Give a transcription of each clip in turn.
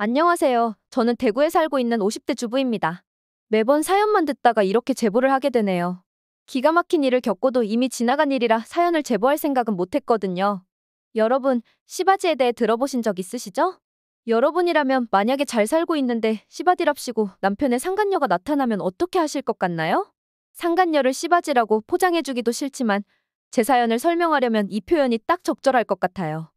안녕하세요. 저는 대구에 살고 있는 50대 주부입니다. 매번 사연만 듣다가 이렇게 제보를 하게 되네요. 기가 막힌 일을 겪고도 이미 지나간 일이라 사연을 제보할 생각은 못했거든요. 여러분, 씨바지에 대해 들어보신 적 있으시죠? 여러분이라면 만약에 잘 살고 있는데 씨바디랍시고 남편의 상간녀가 나타나면 어떻게 하실 것 같나요? 상간녀를 씨바지라고 포장해주기도 싫지만 제 사연을 설명하려면 이 표현이 딱 적절할 것 같아요.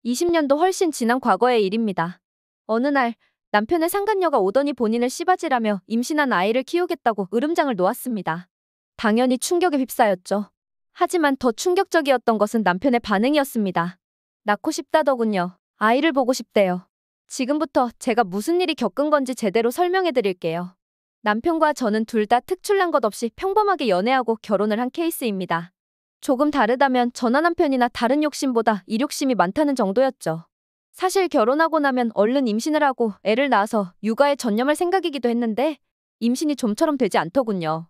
20년도 훨씬 지난 과거의 일입니다. 어느 날 남편의 상간녀가 오더니 본인을 씨바지라며 임신한 아이를 키우겠다고 으름장을 놓았습니다. 당연히 충격에 휩싸였죠. 하지만 더 충격적이었던 것은 남편의 반응이었습니다. 낳고 싶다더군요. 아이를 보고 싶대요. 지금부터 제가 무슨 일이 겪은 건지 제대로 설명해 드릴게요. 남편과 저는 둘 다 특출난 것 없이 평범하게 연애하고 결혼을 한 케이스입니다. 조금 다르다면 저나 남편이나 다른 욕심보다 이 욕심이 많다는 정도였죠. 사실 결혼하고 나면 얼른 임신을 하고 애를 낳아서 육아에 전념할 생각이기도 했는데 임신이 좀처럼 되지 않더군요.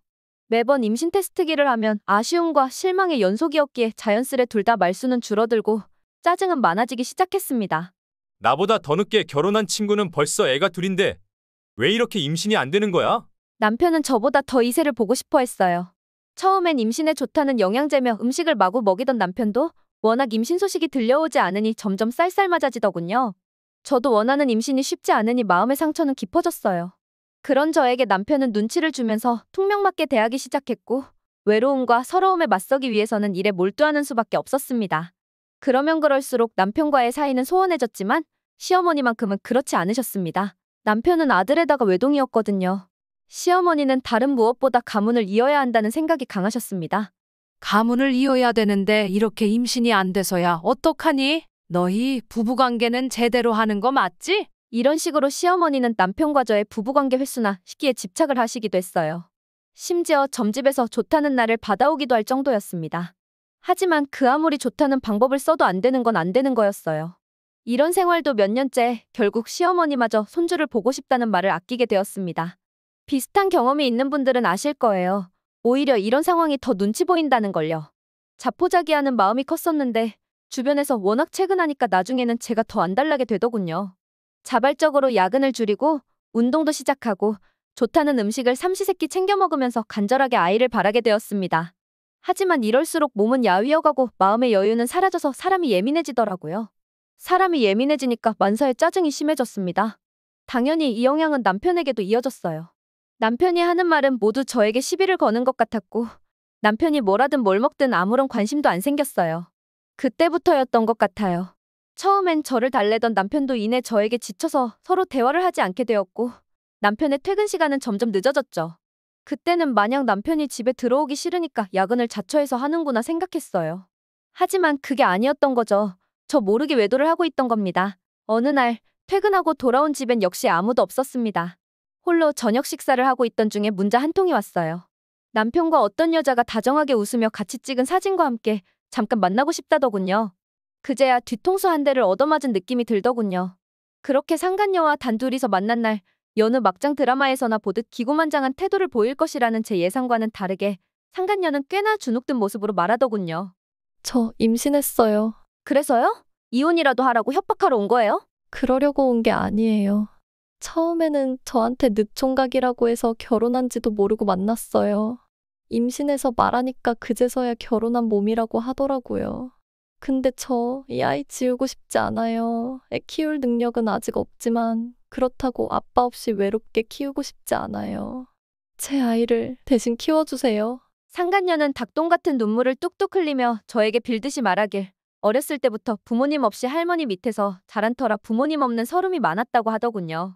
매번 임신 테스트기를 하면 아쉬움과 실망의 연속이었기에 자연스레 둘 다 말수는 줄어들고 짜증은 많아지기 시작했습니다. 나보다 더 늦게 결혼한 친구는 벌써 애가 둘인데 왜 이렇게 임신이 안 되는 거야? 남편은 저보다 더 이세를 보고 싶어 했어요. 처음엔 임신에 좋다는 영양제며 음식을 마구 먹이던 남편도 워낙 임신 소식이 들려오지 않으니 점점 쌀쌀맞아지더군요. 저도 원하는 임신이 쉽지 않으니 마음의 상처는 깊어졌어요. 그런 저에게 남편은 눈치를 주면서 퉁명맞게 대하기 시작했고 외로움과 서러움에 맞서기 위해서는 일에 몰두하는 수밖에 없었습니다. 그러면 그럴수록 남편과의 사이는 소원해졌지만 시어머니만큼은 그렇지 않으셨습니다. 남편은 아들에다가 외동이었거든요. 시어머니는 다른 무엇보다 가문을 이어야 한다는 생각이 강하셨습니다. 가문을 이어야 되는데 이렇게 임신이 안 돼서야 어떡하니? 너희 부부관계는 제대로 하는 거 맞지? 이런 식으로 시어머니는 남편과 저의 부부관계 횟수나 시기에 집착을 하시기도 했어요. 심지어 점집에서 좋다는 날을 받아오기도 할 정도였습니다. 하지만 그 아무리 좋다는 방법을 써도 안 되는 건 안 되는 거였어요. 이런 생활도 몇 년째 결국 시어머니마저 손주를 보고 싶다는 말을 아끼게 되었습니다. 비슷한 경험이 있는 분들은 아실 거예요. 오히려 이런 상황이 더 눈치 보인다는 걸요. 자포자기하는 마음이 컸었는데 주변에서 워낙 채근하니까 나중에는 제가 더 안달나게 되더군요. 자발적으로 야근을 줄이고 운동도 시작하고 좋다는 음식을 삼시세끼 챙겨 먹으면서 간절하게 아이를 바라게 되었습니다. 하지만 이럴수록 몸은 야위어가고 마음의 여유는 사라져서 사람이 예민해지더라고요. 사람이 예민해지니까 만사에 짜증이 심해졌습니다. 당연히 이 영향은 남편에게도 이어졌어요. 남편이 하는 말은 모두 저에게 시비를 거는 것 같았고 남편이 뭐라든 뭘 먹든 아무런 관심도 안 생겼어요. 그때부터였던 것 같아요. 처음엔 저를 달래던 남편도 이내 저에게 지쳐서 서로 대화를 하지 않게 되었고 남편의 퇴근 시간은 점점 늦어졌죠. 그때는 마냥 남편이 집에 들어오기 싫으니까 야근을 자처해서 하는구나 생각했어요. 하지만 그게 아니었던 거죠. 저 모르게 외도를 하고 있던 겁니다. 어느 날 퇴근하고 돌아온 집엔 역시 아무도 없었습니다. 홀로 저녁 식사를 하고 있던 중에 문자 한 통이 왔어요. 남편과 어떤 여자가 다정하게 웃으며 같이 찍은 사진과 함께 잠깐 만나고 싶다더군요. 그제야 뒤통수 한 대를 얻어맞은 느낌이 들더군요. 그렇게 상간녀와 단둘이서 만난 날 여느 막장 드라마에서나 보듯 기고만장한 태도를 보일 것이라는 제 예상과는 다르게 상간녀는 꽤나 주눅든 모습으로 말하더군요. 저 임신했어요. 그래서요? 이혼이라도 하라고 협박하러 온 거예요? 그러려고 온 게 아니에요. 처음에는 저한테 늦총각이라고 해서 결혼한지도 모르고 만났어요. 임신해서 말하니까 그제서야 결혼한 몸이라고 하더라고요. 근데 저 이 아이 지우고 싶지 않아요. 애 키울 능력은 아직 없지만 그렇다고 아빠 없이 외롭게 키우고 싶지 않아요. 제 아이를 대신 키워주세요. 상간녀는 닭똥 같은 눈물을 뚝뚝 흘리며 저에게 빌듯이 말하길 어렸을 때부터 부모님 없이 할머니 밑에서 자란 터라 부모님 없는 서름이 많았다고 하더군요.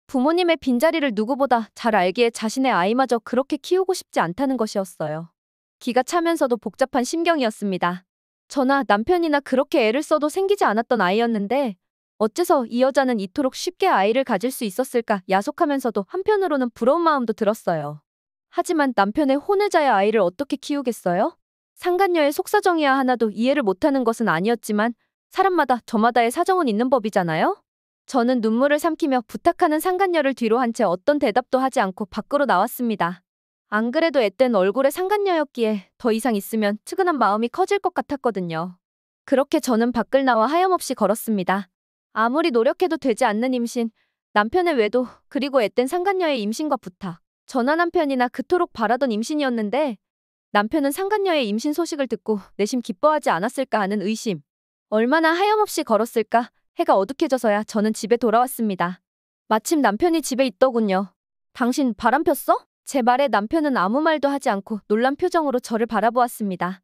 부모님의 빈자리를 누구보다 잘 알기에 자신의 아이마저 그렇게 키우고 싶지 않다는 것이었어요. 기가 차면서도 복잡한 심경이었습니다. 저나 남편이나 그렇게 애를 써도 생기지 않았던 아이였는데 어째서 이 여자는 이토록 쉽게 아이를 가질 수 있었을까 야속하면서도 한편으로는 부러운 마음도 들었어요. 하지만 남편의 혼외자의 아이를 어떻게 키우겠어요? 상간녀의 속사정이야 하나도 이해를 못하는 것은 아니었지만 사람마다 저마다의 사정은 있는 법이잖아요? 저는 눈물을 삼키며 부탁하는 상간녀를 뒤로 한 채 어떤 대답도 하지 않고 밖으로 나왔습니다. 안 그래도 앳된 얼굴의 상간녀였기에 더 이상 있으면 측은한 마음이 커질 것 같았거든요. 그렇게 저는 밖을 나와 하염없이 걸었습니다. 아무리 노력해도 되지 않는 임신, 남편의 외도, 그리고 앳된 상간녀의 임신과 부탁. 전화 남편이나 그토록 바라던 임신이었는데 남편은 상간녀의 임신 소식을 듣고 내심 기뻐하지 않았을까 하는 의심. 얼마나 하염없이 걸었을까? 해가 어둑해져서야 저는 집에 돌아왔습니다. 마침 남편이 집에 있더군요. 당신 바람 폈어? 제 말에 남편은 아무 말도 하지 않고 놀란 표정으로 저를 바라보았습니다.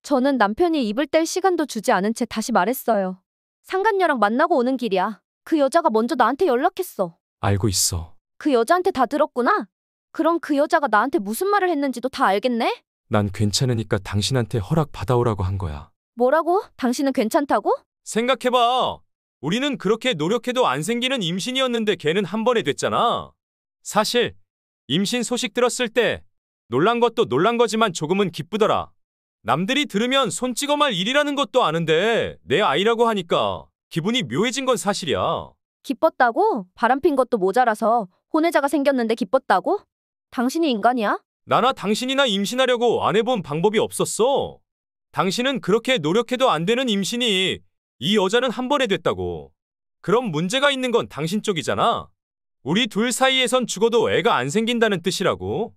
저는 남편이 입을 뗄 시간도 주지 않은 채 다시 말했어요. 상간녀랑 만나고 오는 길이야. 그 여자가 먼저 나한테 연락했어. 알고 있어. 그 여자한테 다 들었구나? 그럼 그 여자가 나한테 무슨 말을 했는지도 다 알겠네? 난 괜찮으니까 당신한테 허락 받아오라고 한 거야. 뭐라고? 당신은 괜찮다고? 생각해봐. 우리는 그렇게 노력해도 안 생기는 임신이었는데 걔는 한 번에 됐잖아. 사실 임신 소식 들었을 때 놀란 것도 놀란 거지만 조금은 기쁘더라. 남들이 들으면 손 찍어 말 일이라는 것도 아는데 내 아이라고 하니까 기분이 묘해진 건 사실이야. 기뻤다고? 바람핀 것도 모자라서 혼외자가 생겼는데 기뻤다고? 당신이 인간이야? 나나 당신이나 임신하려고 안 해본 방법이 없었어. 당신은 그렇게 노력해도 안 되는 임신이 이 여자는 한 번에 됐다고. 그럼 문제가 있는 건 당신 쪽이잖아. 우리 둘 사이에선 죽어도 애가 안 생긴다는 뜻이라고.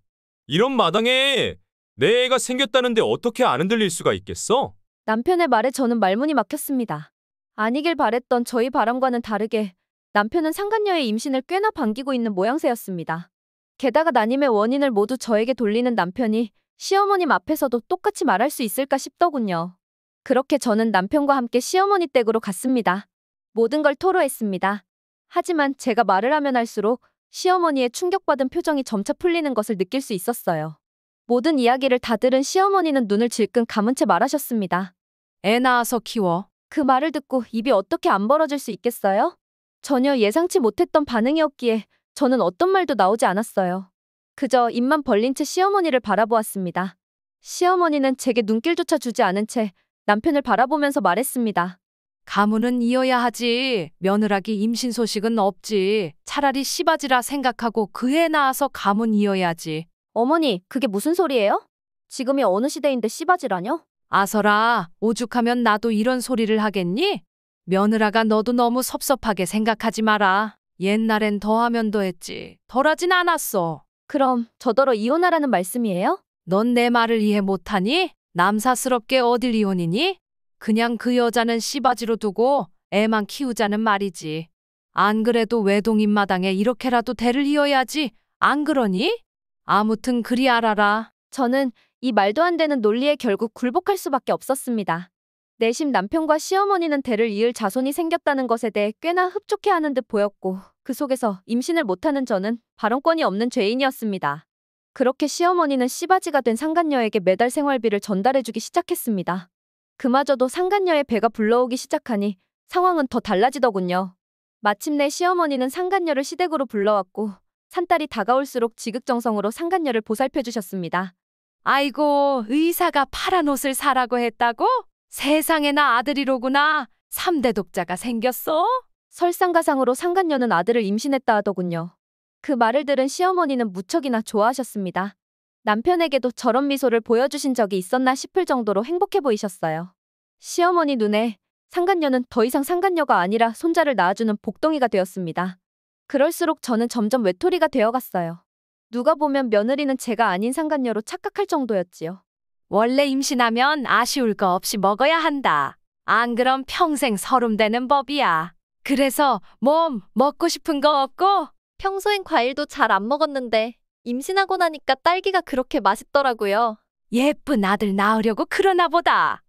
이런 마당에 내 애가 생겼다는데 어떻게 안 흔들릴 수가 있겠어? 남편의 말에 저는 말문이 막혔습니다. 아니길 바랬던 저희 바람과는 다르게 남편은 상간녀의 임신을 꽤나 반기고 있는 모양새였습니다. 게다가 난임의 원인을 모두 저에게 돌리는 남편이 시어머님 앞에서도 똑같이 말할 수 있을까 싶더군요. 그렇게 저는 남편과 함께 시어머니 댁으로 갔습니다. 모든 걸 토로했습니다. 하지만 제가 말을 하면 할수록 시어머니의 충격받은 표정이 점차 풀리는 것을 느낄 수 있었어요. 모든 이야기를 다 들은 시어머니는 눈을 질끈 감은 채 말하셨습니다. 애 낳아서 키워. 그 말을 듣고 입이 어떻게 안 벌어질 수 있겠어요? 전혀 예상치 못했던 반응이었기에 저는 어떤 말도 나오지 않았어요. 그저 입만 벌린 채 시어머니를 바라보았습니다. 시어머니는 제게 눈길조차 주지 않은 채 남편을 바라보면서 말했습니다. 가문은 이어야 하지. 며느라기 임신 소식은 없지. 차라리 씨바지라 생각하고 그 애 낳아서 가문 이어야지. 어머니, 그게 무슨 소리예요? 지금이 어느 시대인데 씨바지라뇨? 아서라, 오죽하면 나도 이런 소리를 하겠니? 며느라가 너도 너무 섭섭하게 생각하지 마라. 옛날엔 더하면 더했지. 덜하진 않았어. 그럼 저더러 이혼하라는 말씀이에요? 넌 내 말을 이해 못하니? 남사스럽게 어딜 이혼이니? 그냥 그 여자는 씨바지로 두고 애만 키우자는 말이지. 안 그래도 외동인 마당에 이렇게라도 대를 이어야지. 안 그러니? 아무튼 그리 알아라. 저는 이 말도 안 되는 논리에 결국 굴복할 수밖에 없었습니다. 내심 남편과 시어머니는 대를 이을 자손이 생겼다는 것에 대해 꽤나 흡족해하는 듯 보였고 그 속에서 임신을 못하는 저는 발언권이 없는 죄인이었습니다. 그렇게 시어머니는 씨바지가 된 상간녀에게 매달 생활비를 전달해주기 시작했습니다. 그마저도 상간녀의 배가 불러오기 시작하니 상황은 더 달라지더군요. 마침내 시어머니는 상간녀를 시댁으로 불러왔고 산딸이 다가올수록 지극정성으로 상간녀를 보살펴주셨습니다. 아이고, 의사가 파란 옷을 사라고 했다고? 세상에나 아들이로구나. 3대 독자가 생겼어? 설상가상으로 상간녀는 아들을 임신했다 하더군요. 그 말을 들은 시어머니는 무척이나 좋아하셨습니다. 남편에게도 저런 미소를 보여주신 적이 있었나 싶을 정도로 행복해 보이셨어요. 시어머니 눈에 상간녀는 더 이상 상간녀가 아니라 손자를 낳아주는 복덩이가 되었습니다. 그럴수록 저는 점점 외톨이가 되어갔어요. 누가 보면 며느리는 제가 아닌 상간녀로 착각할 정도였지요. 원래 임신하면 아쉬울 거 없이 먹어야 한다. 안 그럼 평생 서름되는 법이야. 그래서 먹고 싶은 거 없고? 평소엔 과일도 잘 안 먹었는데 임신하고 나니까 딸기가 그렇게 맛있더라고요. 예쁜 아들 낳으려고 그러나 보다.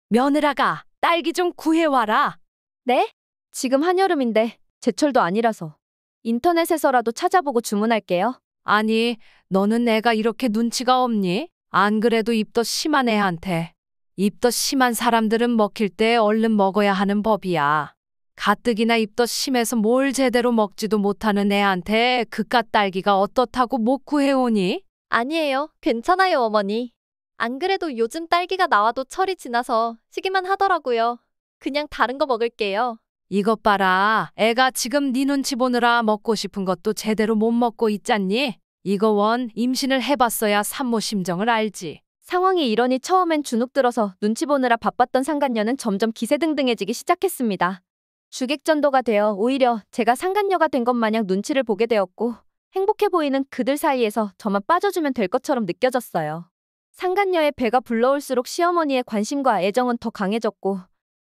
며느라가 딸기 좀 구해와라. 네? 지금 한여름인데 제철도 아니라서. 인터넷에서라도 찾아보고 주문할게요. 아니, 너는 애가 이렇게 눈치가 없니? 안 그래도 입덧 심한 애한테. 입덧 심한 사람들은 먹힐 때 얼른 먹어야 하는 법이야. 가뜩이나 입덧 심해서 뭘 제대로 먹지도 못하는 애한테 그깟 딸기가 어떻다고 못 구해오니? 아니에요. 괜찮아요, 어머니. 안 그래도 요즘 딸기가 나와도 철이 지나서 시기만 하더라고요. 그냥 다른 거 먹을게요. 이것 봐라. 애가 지금 네 눈치 보느라 먹고 싶은 것도 제대로 못 먹고 있잖니? 이거 원 임신을 해봤어야 산모 심정을 알지. 상황이 이러니 처음엔 주눅 들어서 눈치 보느라 바빴던 상간녀는 점점 기세등등해지기 시작했습니다. 주객전도가 되어 오히려 제가 상간녀가 된 것 마냥 눈치를 보게 되었고 행복해 보이는 그들 사이에서 저만 빠져주면 될 것처럼 느껴졌어요. 상간녀의 배가 불러올수록 시어머니의 관심과 애정은 더 강해졌고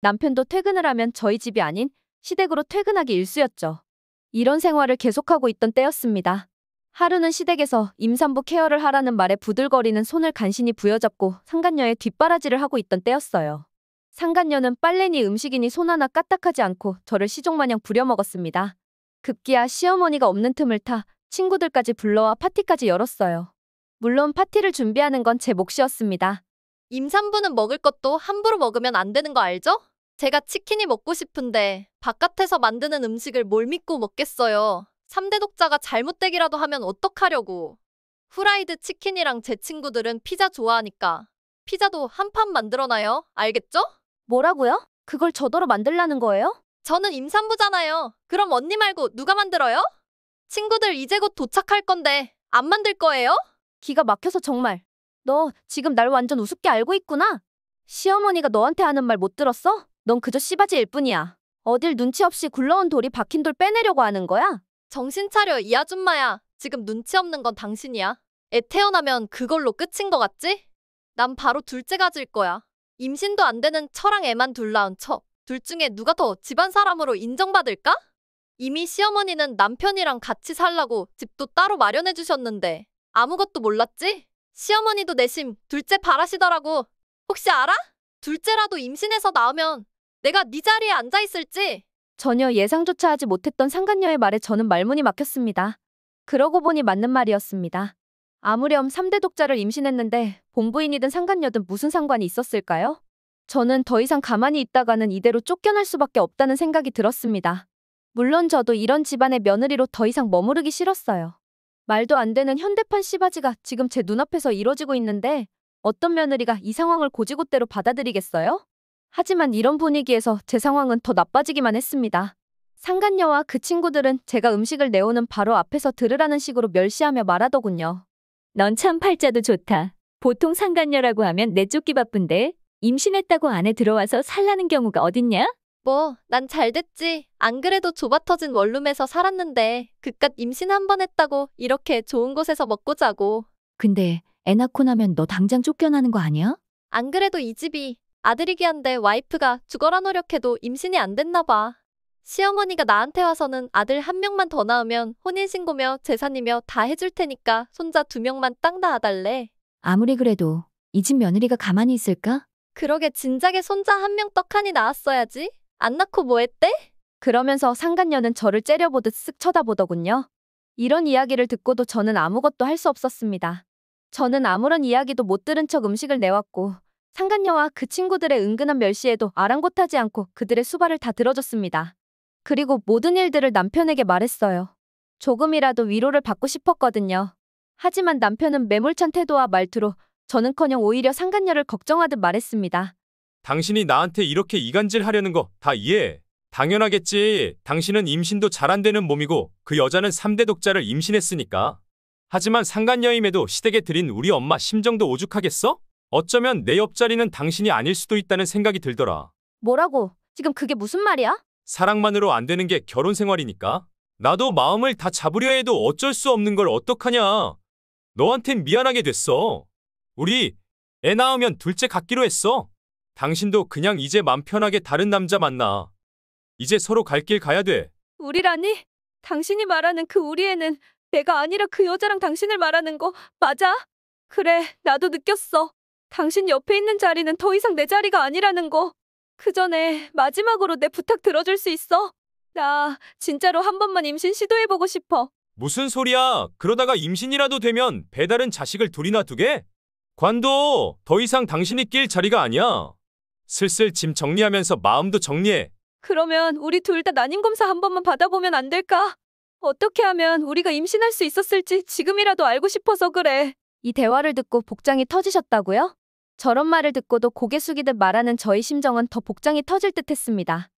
남편도 퇴근을 하면 저희 집이 아닌 시댁으로 퇴근하기 일쑤였죠. 이런 생활을 계속하고 있던 때였습니다. 하루는 시댁에서 임산부 케어를 하라는 말에 부들거리는 손을 간신히 부여잡고 상간녀의 뒷바라지를 하고 있던 때였어요. 상간녀는 빨래니 음식이니 손 하나 까딱하지 않고 저를 시종마냥 부려먹었습니다. 급기야 시어머니가 없는 틈을 타 친구들까지 불러와 파티까지 열었어요. 물론 파티를 준비하는 건 제 몫이었습니다. 임산부는 먹을 것도 함부로 먹으면 안 되는 거 알죠? 제가 치킨이 먹고 싶은데 바깥에서 만드는 음식을 뭘 믿고 먹겠어요. 3대 독자가 잘못되기라도 하면 어떡하려고. 후라이드 치킨이랑 제 친구들은 피자 좋아하니까 피자도 한 판 만들어놔요. 알겠죠? 뭐라고요? 그걸 저더러 만들라는 거예요? 저는 임산부잖아요. 그럼 언니 말고 누가 만들어요? 친구들 이제 곧 도착할 건데 안 만들 거예요? 기가 막혀서 정말. 너 지금 날 완전 우습게 알고 있구나. 시어머니가 너한테 하는 말 못 들었어? 넌 그저 씨바지일 뿐이야. 어딜 눈치 없이 굴러온 돌이 박힌 돌 빼내려고 하는 거야? 정신 차려 이 아줌마야. 지금 눈치 없는 건 당신이야. 애 태어나면 그걸로 끝인 거 같지? 난 바로 둘째 가질 거야. 임신도 안 되는 처랑 애만 둘 낳은 척. 둘 중에 누가 더 집안 사람으로 인정받을까? 이미 시어머니는 남편이랑 같이 살라고 집도 따로 마련해 주셨는데 아무것도 몰랐지? 시어머니도 내심 둘째 바라시더라고. 혹시 알아? 둘째라도 임신해서 낳으면 내가 네 자리에 앉아 있을지. 전혀 예상조차 하지 못했던 상간녀의 말에 저는 말문이 막혔습니다. 그러고 보니 맞는 말이었습니다. 아무렴 3대 독자를 임신했는데 본부인이든 상간녀든 무슨 상관이 있었을까요? 저는 더 이상 가만히 있다가는 이대로 쫓겨날 수밖에 없다는 생각이 들었습니다. 물론 저도 이런 집안의 며느리로 더 이상 머무르기 싫었어요. 말도 안 되는 현대판 씨바지가 지금 제 눈앞에서 이뤄지고 있는데 어떤 며느리가 이 상황을 고지고대로 받아들이겠어요? 하지만 이런 분위기에서 제 상황은 더 나빠지기만 했습니다. 상간녀와 그 친구들은 제가 음식을 내오는 바로 앞에서 들으라는 식으로 멸시하며 말하더군요. 넌 참 팔자도 좋다. 보통 상간녀라고 하면 내쫓기 바쁜데 임신했다고 안에 들어와서 살라는 경우가 어딨냐? 뭐, 난 잘 됐지. 안 그래도 좁아터진 원룸에서 살았는데 그깟 임신 한 번 했다고 이렇게 좋은 곳에서 먹고 자고. 근데 애 낳고 나면 너 당장 쫓겨나는 거 아니야? 안 그래도 이 집이 아들이기 한데 와이프가 죽어라 노력해도 임신이 안 됐나 봐. 시어머니가 나한테 와서는 아들 한 명만 더 낳으면 혼인신고며 재산이며 다 해줄 테니까 손자 2명만 딱 낳아달래. 아무리 그래도 이 집 며느리가 가만히 있을까? 그러게 진작에 손자 1명 떡하니 낳았어야지. 안 낳고 뭐 했대? 그러면서 상간녀는 저를 째려보듯 쓱 쳐다보더군요. 이런 이야기를 듣고도 저는 아무것도 할 수 없었습니다. 저는 아무런 이야기도 못 들은 척 음식을 내왔고 상간녀와 그 친구들의 은근한 멸시에도 아랑곳하지 않고 그들의 수발을 다 들어줬습니다. 그리고 모든 일들을 남편에게 말했어요. 조금이라도 위로를 받고 싶었거든요. 하지만 남편은 매몰찬 태도와 말투로 저는커녕 오히려 상간녀를 걱정하듯 말했습니다. 당신이 나한테 이렇게 이간질하려는 거 다 이해해. 당연하겠지. 당신은 임신도 잘 안 되는 몸이고 그 여자는 3대 독자를 임신했으니까. 하지만 상간녀임에도 시댁에 들인 우리 엄마 심정도 오죽하겠어? 어쩌면 내 옆자리는 당신이 아닐 수도 있다는 생각이 들더라. 뭐라고? 지금 그게 무슨 말이야? 사랑만으로 안 되는 게 결혼 생활이니까. 나도 마음을 다 잡으려 해도 어쩔 수 없는 걸 어떡하냐. 너한텐 미안하게 됐어. 우리 애 낳으면 둘째 갖기로 했어. 당신도 그냥 이제 맘 편하게 다른 남자 만나. 이제 서로 갈 길 가야 돼. 우리라니? 당신이 말하는 그 우리 애는 내가 아니라 그 여자랑 당신을 말하는 거 맞아? 그래, 나도 느꼈어. 당신 옆에 있는 자리는 더 이상 내 자리가 아니라는 거. 그 전에 마지막으로 내 부탁 들어줄 수 있어? 나 진짜로 한 번만 임신 시도해보고 싶어. 무슨 소리야? 그러다가 임신이라도 되면 배다른 자식을 둘이나 두게? 관도 더 이상 당신이 낄 자리가 아니야. 슬슬 짐 정리하면서 마음도 정리해. 그러면 우리 둘 다 난임 검사 한 번만 받아보면 안 될까? 어떻게 하면 우리가 임신할 수 있었을지 지금이라도 알고 싶어서 그래. 이 대화를 듣고 복장이 터지셨다고요? 저런 말을 듣고도 고개 숙이듯 말하는 저의 심정은 더 복장이 터질 듯 했습니다.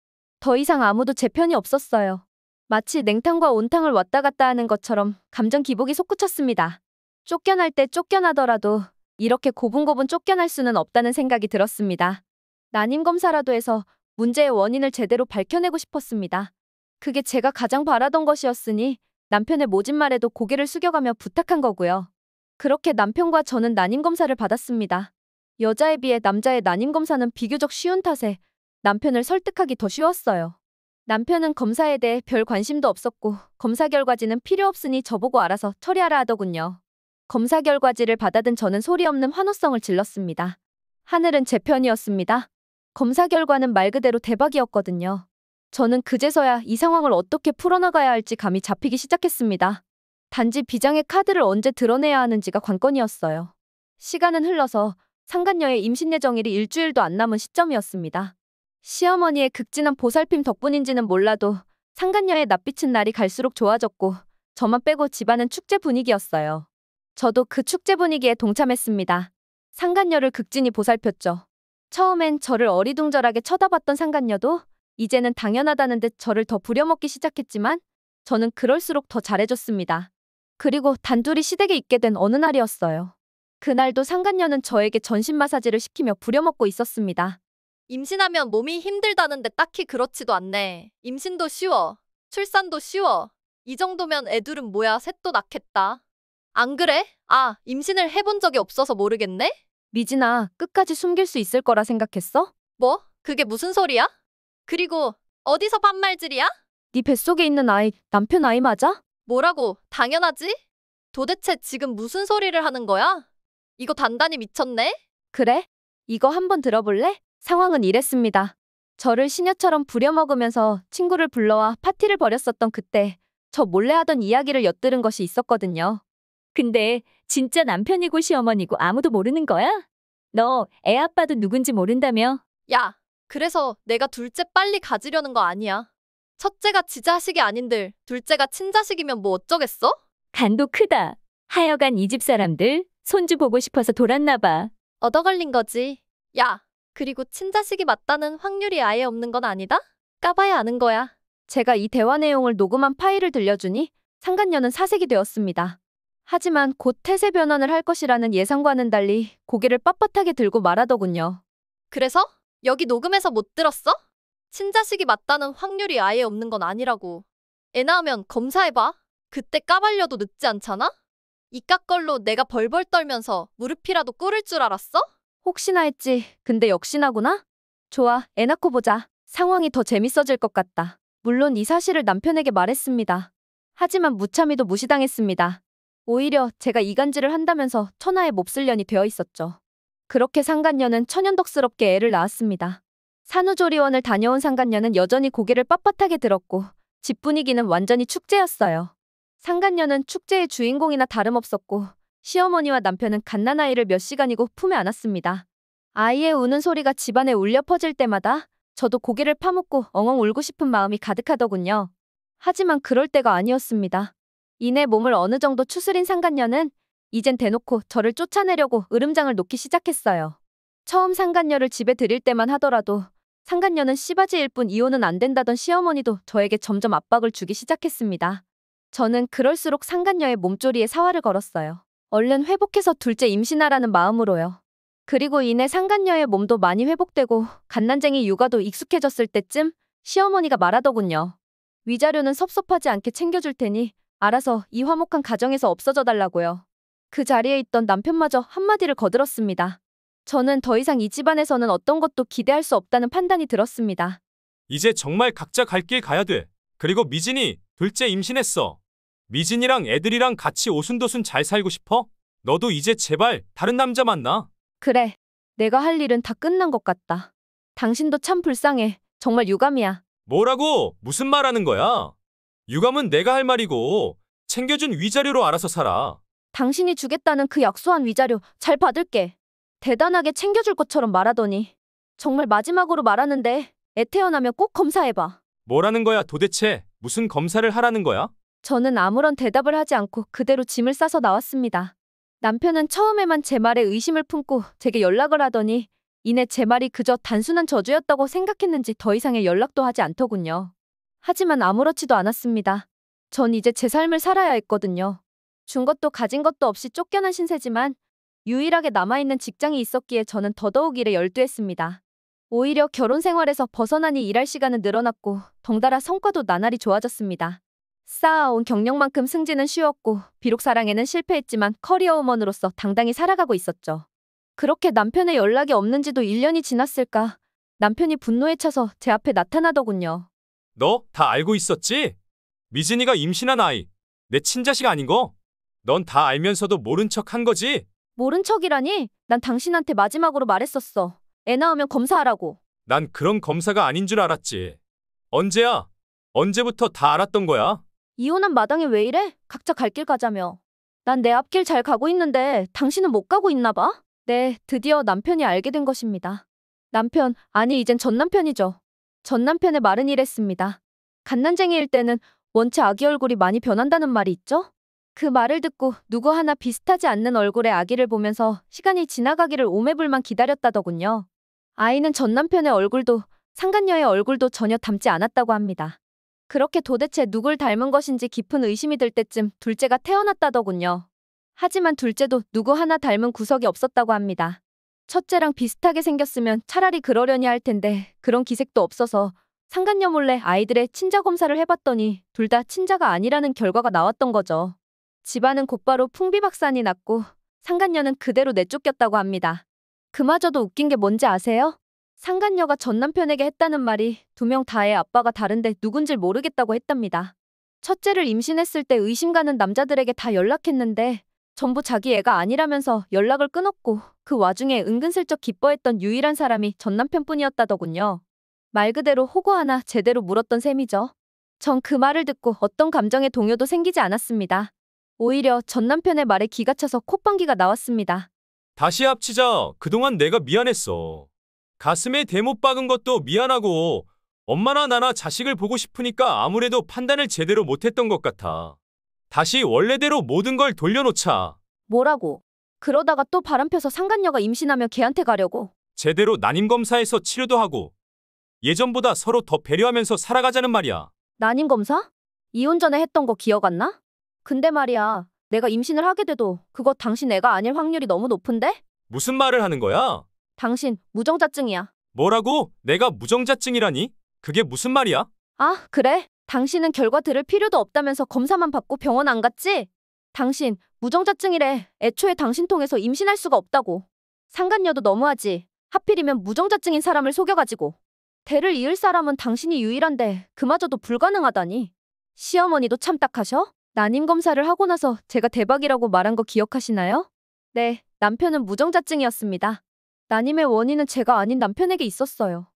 더 이상 아무도 제 편이 없었어요. 마치 냉탕과 온탕을 왔다 갔다 하는 것처럼 감정 기복이 솟구쳤습니다. 쫓겨날 때 쫓겨나더라도 이렇게 고분고분 쫓겨날 수는 없다는 생각이 들었습니다. 난임 검사라도 해서 문제의 원인을 제대로 밝혀내고 싶었습니다. 그게 제가 가장 바라던 것이었으니 남편의 모진 말에도 고개를 숙여가며 부탁한 거고요. 그렇게 남편과 저는 난임 검사를 받았습니다. 여자에 비해 남자의 난임 검사는 비교적 쉬운 탓에 남편을 설득하기 더 쉬웠어요. 남편은 검사에 대해 별 관심도 없었고 검사 결과지는 필요 없으니 저보고 알아서 처리하라 하더군요. 검사 결과지를 받아든 저는 소리 없는 환호성을 질렀습니다. 하늘은 제 편이었습니다. 검사 결과는 말 그대로 대박이었거든요. 저는 그제서야 이 상황을 어떻게 풀어나가야 할지 감이 잡히기 시작했습니다. 단지 비장의 카드를 언제 드러내야 하는지가 관건이었어요. 시간은 흘러서 상간녀의 임신 예정일이 일주일도 안 남은 시점이었습니다. 시어머니의 극진한 보살핌 덕분인지는 몰라도 상간녀의 낯비친 날이 갈수록 좋아졌고 저만 빼고 집안은 축제 분위기였어요. 저도 그 축제 분위기에 동참했습니다. 상간녀를 극진히 보살폈죠. 처음엔 저를 어리둥절하게 쳐다봤던 상간녀도 이제는 당연하다는 듯 저를 더 부려먹기 시작했지만 저는 그럴수록 더 잘해줬습니다. 그리고 단둘이 시댁에 있게 된 어느 날이었어요. 그날도 상간녀는 저에게 전신 마사지를 시키며 부려먹고 있었습니다. 임신하면 몸이 힘들다는데 딱히 그렇지도 않네. 임신도 쉬워. 출산도 쉬워. 이 정도면 애둘은 뭐야, 셋도 낳겠다. 안 그래? 아, 임신을 해본 적이 없어서 모르겠네? 미진아, 끝까지 숨길 수 있을 거라 생각했어? 뭐? 그게 무슨 소리야? 그리고 어디서 반말질이야? 네 뱃속에 있는 아이, 남편 아이 맞아? 뭐라고? 당연하지? 도대체 지금 무슨 소리를 하는 거야? 이거 단단히 미쳤네? 그래? 이거 한번 들어볼래? 상황은 이랬습니다. 저를 시녀처럼 부려먹으면서 친구를 불러와 파티를 벌였었던 그때 저 몰래 하던 이야기를 엿들은 것이 있었거든요. 근데 진짜 남편이고 시어머니고 아무도 모르는 거야? 너 애 아빠도 누군지 모른다며? 야, 그래서 내가 둘째 빨리 가지려는 거 아니야. 첫째가 지 자식이 아닌들 둘째가 친자식이면 뭐 어쩌겠어? 간도 크다. 하여간 이 집 사람들 손주 보고 싶어서 돌았나 봐. 얻어 걸린 거지. 야, 그리고 친자식이 맞다는 확률이 아예 없는 건 아니다? 까봐야 아는 거야. 제가 이 대화 내용을 녹음한 파일을 들려주니 상간녀는 사색이 되었습니다. 하지만 곧 태세 변환을 할 것이라는 예상과는 달리 고개를 빳빳하게 들고 말하더군요. 그래서? 여기 녹음해서 못 들었어? 친자식이 맞다는 확률이 아예 없는 건 아니라고. 애 낳으면 검사해봐. 그때 까발려도 늦지 않잖아? 이깟 걸로 내가 벌벌 떨면서 무릎이라도 꿇을 줄 알았어? 혹시나 했지. 근데 역시나구나? 좋아, 애 낳고 보자. 상황이 더 재밌어질 것 같다. 물론 이 사실을 남편에게 말했습니다. 하지만 무참히도 무시당했습니다. 오히려 제가 이간질을 한다면서 천하의 몹쓸년이 되어 있었죠. 그렇게 상간녀는 천연덕스럽게 애를 낳았습니다. 산후조리원을 다녀온 상간녀는 여전히 고개를 빳빳하게 들었고 집 분위기는 완전히 축제였어요. 상간녀는 축제의 주인공이나 다름없었고 시어머니와 남편은 갓난아이를 몇 시간이고 품에 안았습니다. 아이의 우는 소리가 집안에 울려 퍼질 때마다 저도 고개를 파묻고 엉엉 울고 싶은 마음이 가득하더군요. 하지만 그럴 때가 아니었습니다. 이내 몸을 어느 정도 추스린 상간녀는 이젠 대놓고 저를 쫓아내려고 으름장을 놓기 시작했어요. 처음 상간녀를 집에 들일 때만 하더라도 상간녀는 씨바지일 뿐 이혼은 안 된다던 시어머니도 저에게 점점 압박을 주기 시작했습니다. 저는 그럴수록 상간녀의 몸조리에 사활을 걸었어요. 얼른 회복해서 둘째 임신하라는 마음으로요. 그리고 이내 상간녀의 몸도 많이 회복되고 갓난쟁이 육아도 익숙해졌을 때쯤 시어머니가 말하더군요. 위자료는 섭섭하지 않게 챙겨줄 테니 알아서 이 화목한 가정에서 없어져 달라고요. 그 자리에 있던 남편마저 한마디를 거들었습니다. 저는 더 이상 이 집안에서는 어떤 것도 기대할 수 없다는 판단이 들었습니다. 이제 정말 각자 갈 길 가야 돼. 그리고 미진이 둘째 임신했어. 미진이랑 애들이랑 같이 오순도순 잘 살고 싶어? 너도 이제 제발 다른 남자 만나. 그래, 내가 할 일은 다 끝난 것 같다. 당신도 참 불쌍해. 정말 유감이야. 뭐라고? 무슨 말 하는 거야? 유감은 내가 할 말이고 챙겨준 위자료로 알아서 살아. 당신이 주겠다는 그 약소한 위자료 잘 받을게. 대단하게 챙겨줄 것처럼 말하더니 정말 마지막으로 말하는데 애 태어나면 꼭 검사해봐. 뭐라는 거야 도대체? 무슨 검사를 하라는 거야? 저는 아무런 대답을 하지 않고 그대로 짐을 싸서 나왔습니다. 남편은 처음에만 제 말에 의심을 품고 제게 연락을 하더니 이내 제 말이 그저 단순한 저주였다고 생각했는지 더 이상의 연락도 하지 않더군요. 하지만 아무렇지도 않았습니다. 전 이제 제 삶을 살아야 했거든요. 준 것도 가진 것도 없이 쫓겨난 신세지만 유일하게 남아있는 직장이 있었기에 저는 더더욱 일에 열두했습니다. 오히려 결혼 생활에서 벗어나니 일할 시간은 늘어났고 덩달아 성과도 나날이 좋아졌습니다. 쌓아온 경력만큼 승진은 쉬웠고 비록 사랑에는 실패했지만 커리어 우먼으로서 당당히 살아가고 있었죠. 그렇게 남편의 연락이 없는지도 1년이 지났을까 남편이 분노에 차서 제 앞에 나타나더군요. 너 다 알고 있었지? 미진이가 임신한 아이, 내 친자식 아닌 거? 넌 다 알면서도 모른 척 한 거지? 모른 척이라니? 난 당신한테 마지막으로 말했었어. 애 낳으면 검사하라고. 난 그런 검사가 아닌 줄 알았지. 언제야? 언제부터 다 알았던 거야? 이혼한 마당에 왜 이래? 각자 갈 길 가자며. 난 내 앞길 잘 가고 있는데 당신은 못 가고 있나 봐? 네, 드디어 남편이 알게 된 것입니다. 남편, 아니 이젠 전 남편이죠. 전 남편의 말은 이랬습니다. 갓난쟁이일 때는 원체 아기 얼굴이 많이 변한다는 말이 있죠? 그 말을 듣고 누구 하나 비슷하지 않는 얼굴의 아기를 보면서 시간이 지나가기를 오매불만 기다렸다더군요. 아이는 전 남편의 얼굴도 상간녀의 얼굴도 전혀 닮지 않았다고 합니다. 그렇게 도대체 누굴 닮은 것인지 깊은 의심이 들 때쯤 둘째가 태어났다더군요. 하지만 둘째도 누구 하나 닮은 구석이 없었다고 합니다. 첫째랑 비슷하게 생겼으면 차라리 그러려니 할 텐데 그런 기색도 없어서 상간녀 몰래 아이들의 친자 검사를 해봤더니 둘 다 친자가 아니라는 결과가 나왔던 거죠. 집안은 곧바로 풍비박산이 났고 상간녀는 그대로 내쫓겼다고 합니다. 그마저도 웃긴 게 뭔지 아세요? 상간녀가 전 남편에게 했다는 말이 두 명 다의 아빠가 다른데 누군지 모르겠다고 했답니다. 첫째를 임신했을 때 의심 가는 남자들에게 다 연락했는데 전부 자기 애가 아니라면서 연락을 끊었고 그 와중에 은근슬쩍 기뻐했던 유일한 사람이 전 남편뿐이었다더군요. 말 그대로 호구 하나 제대로 물었던 셈이죠. 전 그 말을 듣고 어떤 감정의 동요도 생기지 않았습니다. 오히려 전 남편의 말에 기가 차서 콧방귀가 나왔습니다. 다시 합치자. 그동안 내가 미안했어. 가슴에 대못 박은 것도 미안하고 엄마나 나나 자식을 보고 싶으니까 아무래도 판단을 제대로 못했던 것 같아. 다시 원래대로 모든 걸 돌려놓자. 뭐라고? 그러다가 또 바람펴서 상간녀가 임신하면 걔한테 가려고. 제대로 난임검사에서 치료도 하고 예전보다 서로 더 배려하면서 살아가자는 말이야. 난임 검사? 이혼 전에 했던 거 기억 안 나? 근데 말이야, 내가 임신을 하게 돼도 그거 당신 애가 아닐 확률이 너무 높은데? 무슨 말을 하는 거야? 당신 무정자증이야. 뭐라고? 내가 무정자증이라니? 그게 무슨 말이야? 아, 그래? 당신은 결과 들을 필요도 없다면서 검사만 받고 병원 안 갔지? 당신 무정자증이래. 애초에 당신 통해서 임신할 수가 없다고. 상간녀도 너무하지. 하필이면 무정자증인 사람을 속여가지고. 대를 이을 사람은 당신이 유일한데 그마저도 불가능하다니. 시어머니도 참 딱하셔? 난임 검사를 하고 나서 제가 대박이라고 말한 거 기억하시나요? 네, 남편은 무정자증이었습니다. 난임의 원인은 제가 아닌 남편에게 있었어요.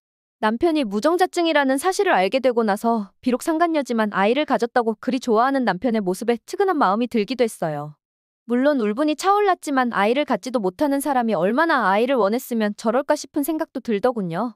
남편이 무정자증이라는 사실을 알게 되고 나서 비록 상간녀지만 아이를 가졌다고 그리 좋아하는 남편의 모습에 측은한 마음이 들기도 했어요. 물론 울분이 차올랐지만 아이를 갖지도 못하는 사람이 얼마나 아이를 원했으면 저럴까 싶은 생각도 들더군요.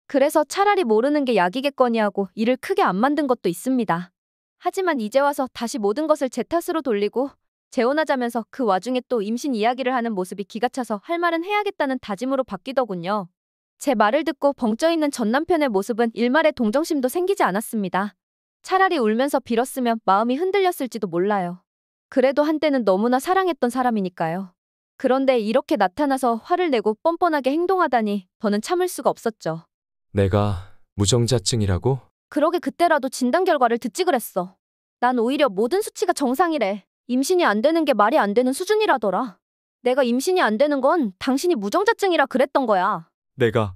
그래서 차라리 모르는 게 약이겠거니 하고 일을 크게 안 만든 것도 있습니다. 하지만 이제 와서 다시 모든 것을 제 탓으로 돌리고 재혼하자면서 그 와중에 또 임신 이야기를 하는 모습이 기가 차서 할 말은 해야겠다는 다짐으로 바뀌더군요. 제 말을 듣고 벙쪄있는 전 남편의 모습은 일말의 동정심도 생기지 않았습니다. 차라리 울면서 빌었으면 마음이 흔들렸을지도 몰라요. 그래도 한때는 너무나 사랑했던 사람이니까요. 그런데 이렇게 나타나서 화를 내고 뻔뻔하게 행동하다니 저는 참을 수가 없었죠. 내가 무정자증이라고? 그러게 그때라도 진단 결과를 듣지 그랬어. 난 오히려 모든 수치가 정상이래. 임신이 안 되는 게 말이 안 되는 수준이라더라. 내가 임신이 안 되는 건 당신이 무정자증이라 그랬던 거야. 내가?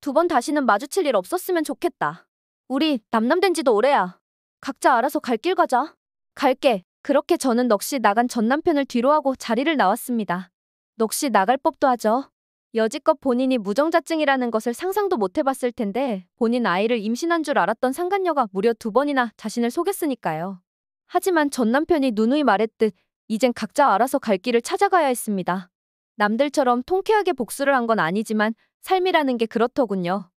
2번 다시는 마주칠 일 없었으면 좋겠다. 우리 남남된 지도 오래야. 각자 알아서 갈 길 가자. 갈게. 그렇게 저는 넋이 나간 전 남편을 뒤로하고 자리를 나왔습니다. 넋이 나갈 법도 하죠. 여지껏 본인이 무정자증이라는 것을 상상도 못 해봤을 텐데 본인 아이를 임신한 줄 알았던 상간녀가 무려 2번이나 자신을 속였으니까요. 하지만 전 남편이 누누이 말했듯 이젠 각자 알아서 갈 길을 찾아가야 했습니다. 남들처럼 통쾌하게 복수를 한 건 아니지만 삶이라는 게 그렇더군요.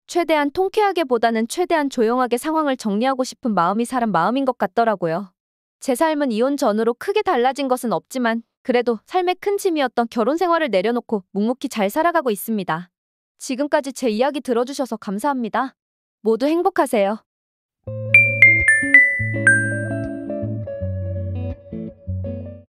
최대한 통쾌하게보다는 최대한 조용하게 상황을 정리하고 싶은 마음이 사람 마음인 것 같더라고요. 제 삶은 이혼 전으로 크게 달라진 것은 없지만 그래도 삶의 큰 짐이었던 결혼 생활을 내려놓고 묵묵히 잘 살아가고 있습니다. 지금까지 제 이야기 들어주셔서 감사합니다. 모두 행복하세요.